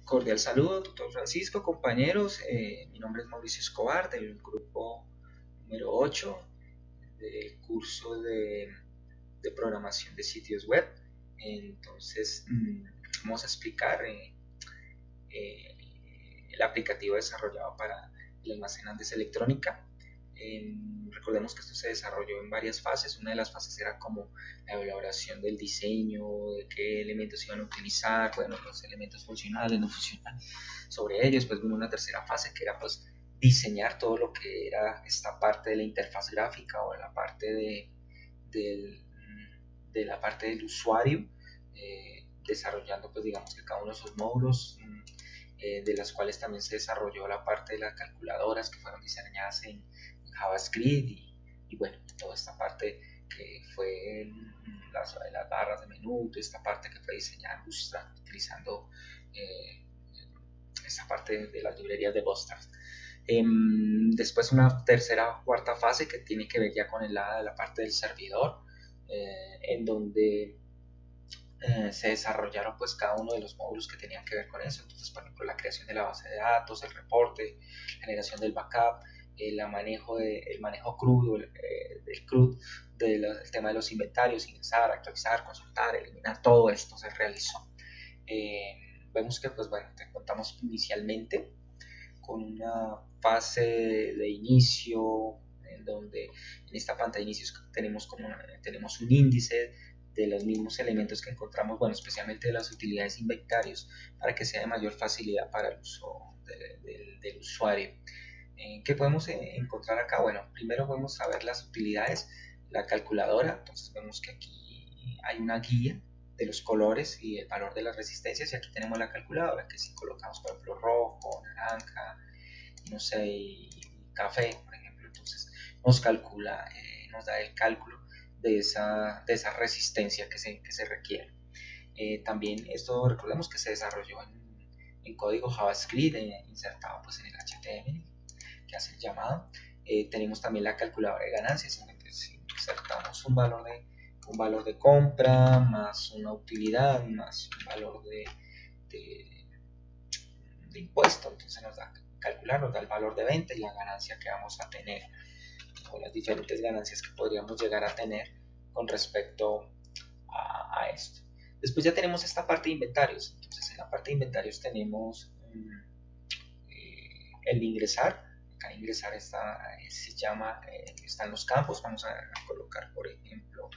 Cordial saludo, doctor Francisco, compañeros. Mi nombre es Mauricio Escobar del grupo número 8 del curso de programación de sitios web. Entonces, vamos a explicar el aplicativo desarrollado para el almacenantes electrónica. Recordemos que esto se desarrolló en varias fases. Una de las fases era como la elaboración del diseño, de qué elementos iban a utilizar, bueno, los elementos funcionales, no funcionales, sobre ellos. Pues vino una tercera fase que era pues diseñar todo lo que era esta parte de la interfaz gráfica o la parte de la parte del usuario, desarrollando pues digamos que cada uno de esos módulos, de las cuales también se desarrolló la parte de las calculadoras que fueron diseñadas en JavaScript y bueno, toda esta parte que fue las barras de menú, toda esta parte que fue diseñada utilizando esta parte de las librerías de Bootstrap. Después una tercera, cuarta fase que tiene que ver ya con la parte del servidor, en donde se desarrollaron pues cada uno de los módulos que tenían que ver con eso. Entonces, por ejemplo, la creación de la base de datos, el reporte, generación del backup, el manejo crudo, del CRUD, del tema de los inventarios, ingresar, actualizar, consultar, eliminar, todo esto se realizó. Vemos que pues bueno, contamos inicialmente con una fase de inicio en donde en esta pantalla de inicios tenemos un índice de los mismos elementos que encontramos, bueno, especialmente de las utilidades inventarios, para que sea de mayor facilidad para el uso del usuario. ¿Qué podemos encontrar acá? Bueno, primero vamos a ver las utilidades, la calculadora. Entonces vemos que aquí hay una guía de los colores y el valor de las resistencias, y aquí tenemos la calculadora, que si colocamos por ejemplo rojo, naranja, no sé, y café, por ejemplo, entonces nos calcula, nos da el cálculo de esa resistencia que se requiere. También esto recordemos que se desarrolló en código JavaScript, insertado pues en el HTML, que hace el llamado. Tenemos también la calculadora de ganancias, en donde si insertamos un valor de compra, más una utilidad, más un valor de impuesto, entonces nos da calcular, nos da el valor de venta y la ganancia que vamos a tener, o las diferentes ganancias que podríamos llegar a tener con respecto a esto. Después ya tenemos esta parte de inventarios. Entonces en la parte de inventarios tenemos el ingresar. Acá ingresar están los campos. Vamos a colocar, por ejemplo,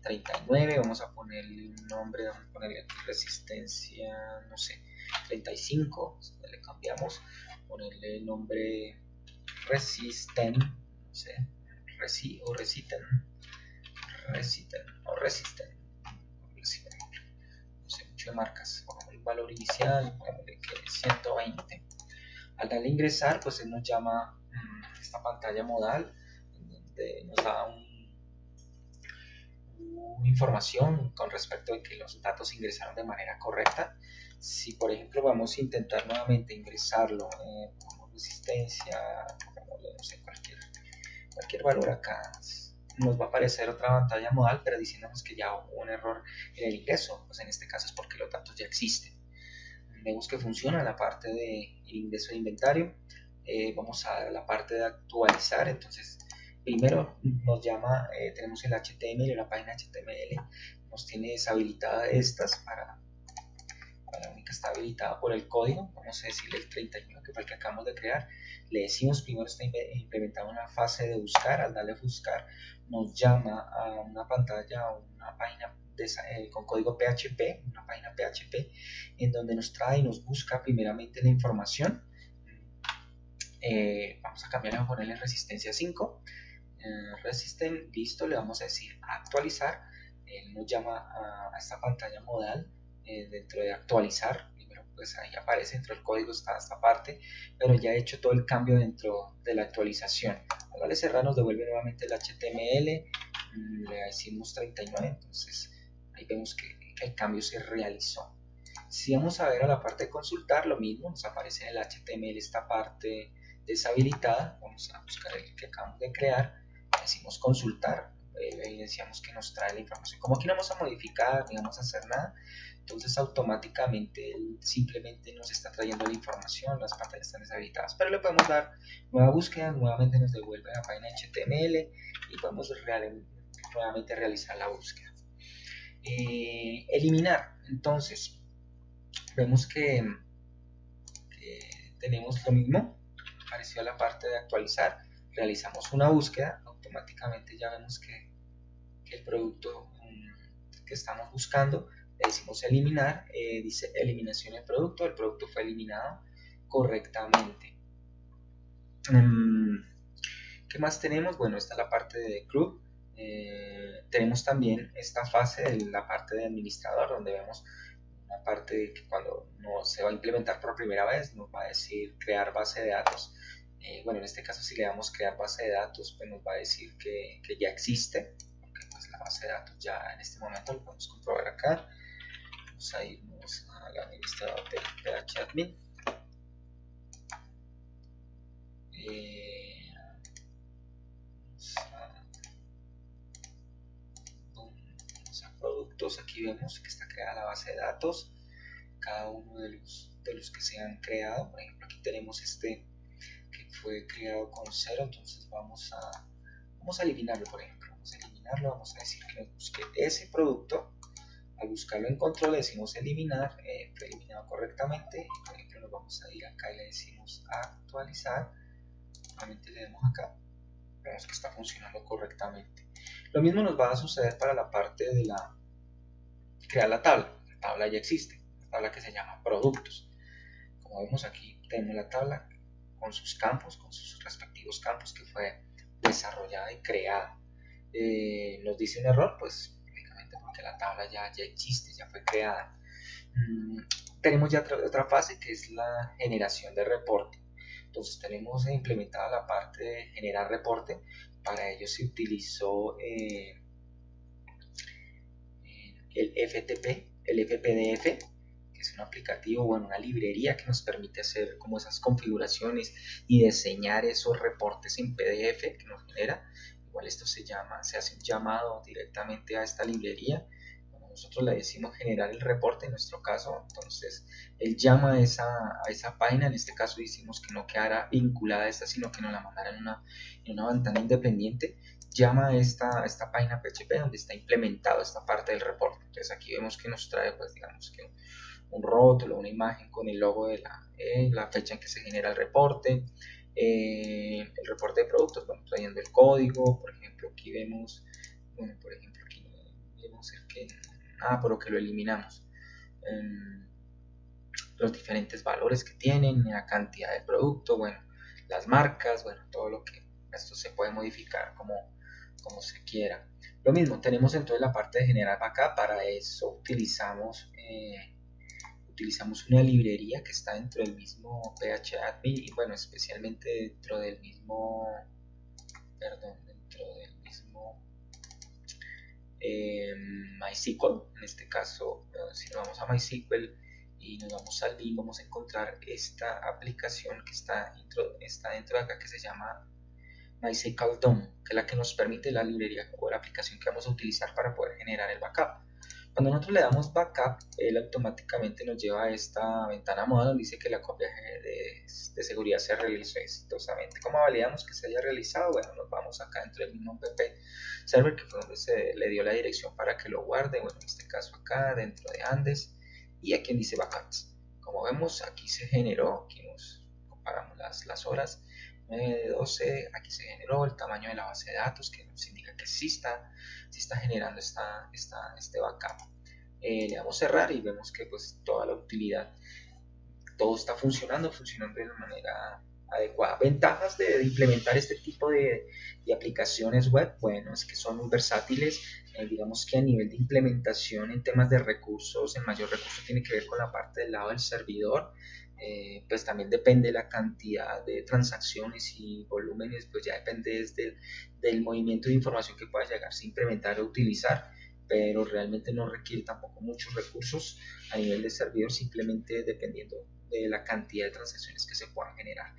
39. Vamos a ponerle un nombre, vamos a ponerle aquí resistencia, no sé, 35. Le cambiamos, ponerle el nombre resistent, no sé, o resistent, no sé, mucho de marcas. Pongamos el valor inicial, pongámosle que 120. Al darle a ingresar, pues él nos llama esta pantalla modal, donde nos da una información con respecto a que los datos ingresaron de manera correcta. Si por ejemplo vamos a intentar nuevamente ingresarlo, como resistencia, no sé, cualquier valor acá, nos va a aparecer otra pantalla modal, pero diciéndonos que ya hubo un error en el ingreso. Pues en este caso es porque los datos ya existen. Vemos que funciona la parte de ingreso de inventario. Vamos a la parte de actualizar. Entonces primero nos llama, tenemos el HTML, la página HTML nos tiene deshabilitada estas para la única está habilitada por el código. Vamos a decirle el 31, que fue el que acabamos de crear. Le decimos primero está implementada una fase de buscar. Al darle a buscar nos llama a una pantalla, a una página con código PHP, una página PHP, en donde nos trae y nos busca primeramente la información. Vamos a cambiarle, a ponerle resistencia 5. Resistent, listo, le vamos a decir actualizar. Él nos llama a esta pantalla modal. Dentro de actualizar, primero pues ahí aparece, dentro del código está esta parte, pero ya he hecho todo el cambio dentro de la actualización. Al darle cerrar nos devuelve nuevamente el HTML, le decimos 39, entonces ahí vemos que el cambio se realizó. Si vamos a ver a la parte de consultar, lo mismo, nos aparece en el HTML esta parte deshabilitada. Vamos a buscar el que acabamos de crear, decimos consultar, evidenciamos que nos trae la información. Como aquí no vamos a modificar ni vamos a hacer nada, entonces automáticamente él simplemente nos está trayendo la información, las pantallas están deshabilitadas, pero le podemos dar nueva búsqueda, nuevamente nos devuelve a la página HTML y podemos nuevamente realizar la búsqueda. Eliminar, entonces vemos que tenemos lo mismo, apareció la parte de actualizar, realizamos una búsqueda, automáticamente ya vemos que el producto que estamos buscando, le decimos eliminar, dice eliminación del producto, el producto fue eliminado correctamente. ¿Qué más tenemos? Bueno, esta es la parte de club. Tenemos también esta fase de la parte de administrador, donde vemos una parte que cuando no se va a implementar por primera vez nos va a decir crear base de datos. Bueno, en este caso si le damos crear base de datos, pues nos va a decir que ya existe, porque pues la base de datos ya en este momento lo podemos comprobar acá. Vamos a irnos al administrador del phadmin. Vamos a productos, aquí vemos que está creada la base de datos, cada uno de los que se han creado. Por ejemplo, aquí tenemos este que fue creado con 0, entonces vamos a eliminarlo. Por ejemplo, vamos a eliminarlo, vamos a decir que nos busque ese producto. Al buscarlo en control le decimos eliminar, fue eliminado correctamente. Por ejemplo, nos vamos a ir acá y le decimos actualizar, nuevamente le damos acá, vemos que está funcionando correctamente. Lo mismo nos va a suceder para la parte de crear la tabla ya existe, la tabla que se llama productos. Como vemos aquí tenemos la tabla con sus campos, con sus respectivos campos que fue desarrollada y creada. Nos dice un error, pues únicamente porque la tabla ya existe, ya fue creada. Tenemos ya otra fase que es la generación de reporte. Entonces tenemos implementada la parte de generar reporte. Para ello se utilizó el FTP, el FPDF, que es un aplicativo, bueno, una librería que nos permite hacer como esas configuraciones y diseñar esos reportes en PDF que nos genera. Igual esto se hace un llamado directamente a esta librería. Bueno, nosotros le decimos generar el reporte en nuestro caso, entonces él llama a esa página. En este caso hicimos que no quedara vinculada a esta, sino que nos la mandara en una ventana independiente. Llama a esta página PHP donde está implementado esta parte del reporte. Entonces aquí vemos que nos trae, pues digamos que un rótulo, una imagen con el logo de la fecha en que se genera el reporte, el reporte de productos, bueno, trayendo el código. Por ejemplo, aquí vemos, bueno, por ejemplo, aquí vemos el que, pero que lo eliminamos, los diferentes valores que tienen, la cantidad de producto, bueno, las marcas, bueno, todo lo que esto se puede modificar como se quiera. Lo mismo, tenemos entonces la parte de generar backup. Para eso utilizamos una librería que está dentro del mismo phadmin y bueno, especialmente dentro del mismo MySQL. En este caso, si nos vamos a MySQL y nos vamos al link, vamos a encontrar esta aplicación que está dentro de acá, que se llama MySQL DOM, que es la que nos permite la librería o la aplicación que vamos a utilizar para poder generar el backup. Cuando nosotros le damos backup, él automáticamente nos lleva a esta ventana moda donde dice que la copia de seguridad se realizó exitosamente. ¿Cómo validamos que se haya realizado? Bueno, nos vamos acá dentro del mismo PP server, que fue donde se le dio la dirección para que lo guarde. Bueno, en este caso acá dentro de Andes, y aquí dice backups. Como vemos, aquí se generó, aquí nos comparamos las horas, 9 de 12, aquí se generó el tamaño de la base de datos, que nos indica que sí está generando este backup. Le damos cerrar y vemos que pues toda la utilidad, todo está funcionando de una manera adecuada. Ventajas de implementar este tipo de aplicaciones web, bueno, es que son muy versátiles. Digamos que a nivel de implementación en temas de recursos, el mayor recurso tiene que ver con la parte del lado del servidor. Pues también depende la cantidad de transacciones y volúmenes, pues ya depende del movimiento de información que pueda llegarse a implementar o utilizar, pero realmente no requiere tampoco muchos recursos a nivel de servidor, simplemente dependiendo de la cantidad de transacciones que se puedan generar.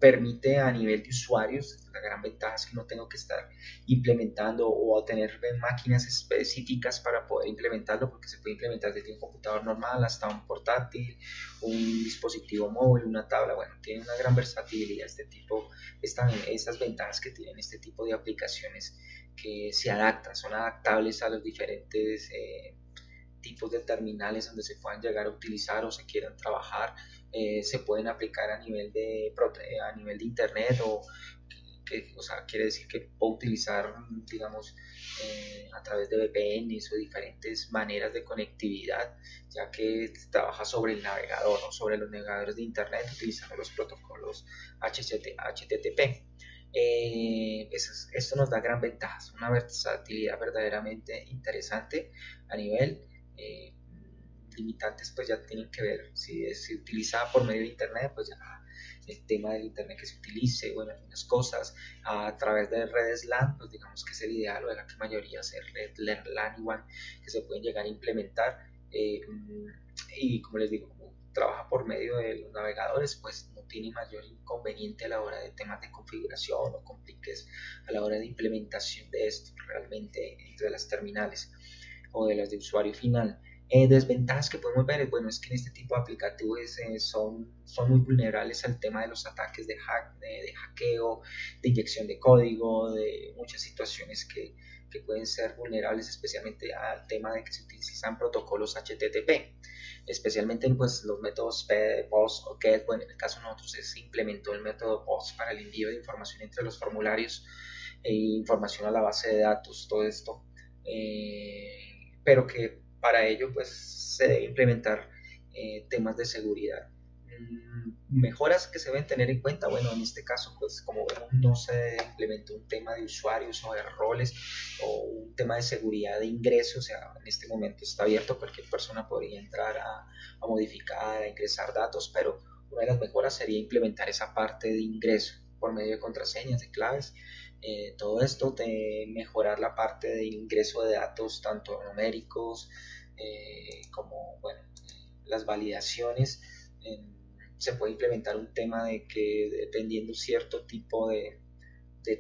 permite a nivel de usuarios, la gran ventaja es que no tengo que estar implementando o tener máquinas específicas para poder implementarlo, porque se puede implementar desde un computador normal hasta un portátil, un dispositivo móvil, una tabla. Bueno, tiene una gran versatilidad este tipo, esas ventajas que tienen este tipo de aplicaciones que se adaptan, son adaptables a los diferentes tipos de terminales donde se puedan llegar a utilizar o se quieran trabajar. Se pueden aplicar a nivel de internet o sea, quiere decir que puedo utilizar, digamos, a través de VPNs o diferentes maneras de conectividad, ya que trabaja sobre el navegador o sobre los navegadores de internet utilizando los protocolos HTTP. Esto nos da gran ventaja, una versatilidad verdaderamente interesante a nivel. eh, Limitantes pues ya tienen que ver si se utiliza por medio de internet, pues ya el tema del internet que se utilice, bueno, algunas cosas a través de redes LAN, pues digamos que es el ideal, o de la que mayoría es red LAN y WAN que se pueden llegar a implementar. Y como les digo, como trabaja por medio de los navegadores, pues no tiene mayor inconveniente a la hora de temas de configuración o compliques a la hora de implementación de esto realmente entre las terminales o de las de usuario final. Desventajas que podemos ver, bueno, es que en este tipo de aplicativos son muy vulnerables al tema de los ataques de hackeo, de inyección de código, de muchas situaciones que pueden ser vulnerables, especialmente al tema de que se utilizan protocolos HTTP, especialmente en pues, los métodos POST o GET. Bueno, en el caso de nosotros se implementó el método POST para el envío de información entre los formularios e información a la base de datos, todo esto. Pero que para ello pues se debe implementar temas de seguridad. Mejoras que se deben tener en cuenta, bueno, en este caso pues como vemos no se implementó un tema de usuarios o de roles o un tema de seguridad de ingreso, o sea, en este momento está abierto, cualquier persona podría entrar a modificar, a ingresar datos, pero una de las mejoras sería implementar esa parte de ingreso por medio de contraseñas, de claves. Todo esto de mejorar la parte de ingreso de datos, tanto numéricos como bueno, las validaciones. Se puede implementar un tema de que dependiendo cierto tipo de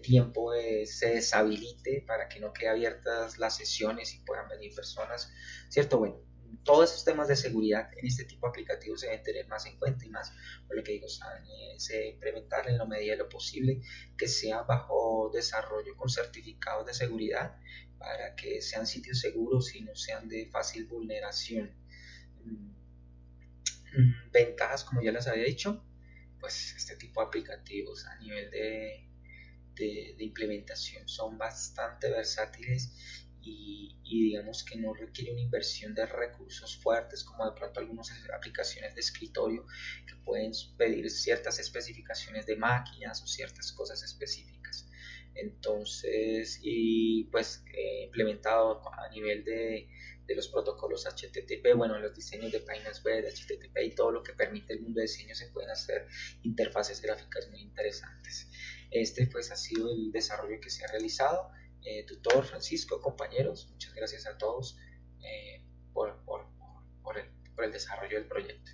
tiempo se deshabilite para que no quede abiertas las sesiones y puedan venir personas, ¿cierto? Bueno, todos esos temas de seguridad en este tipo de aplicativos se deben tener más en cuenta y más, por lo que digo, se implementar en la medida de lo posible que sea bajo desarrollo con certificados de seguridad para que sean sitios seguros y no sean de fácil vulneración. Ventajas, como ya les había dicho, pues este tipo de aplicativos a nivel de implementación son bastante versátiles y digamos que no requiere una inversión de recursos fuertes como de pronto algunas aplicaciones de escritorio que pueden pedir ciertas especificaciones de máquinas o ciertas cosas específicas. Entonces, y pues implementado a nivel de los protocolos HTTP, bueno, los diseños de páginas web, de HTTP y todo lo que permite el mundo de diseño, se pueden hacer interfaces gráficas muy interesantes. Este pues ha sido el desarrollo que se ha realizado. Tutor Francisco, compañeros, muchas gracias a todos por el desarrollo del proyecto.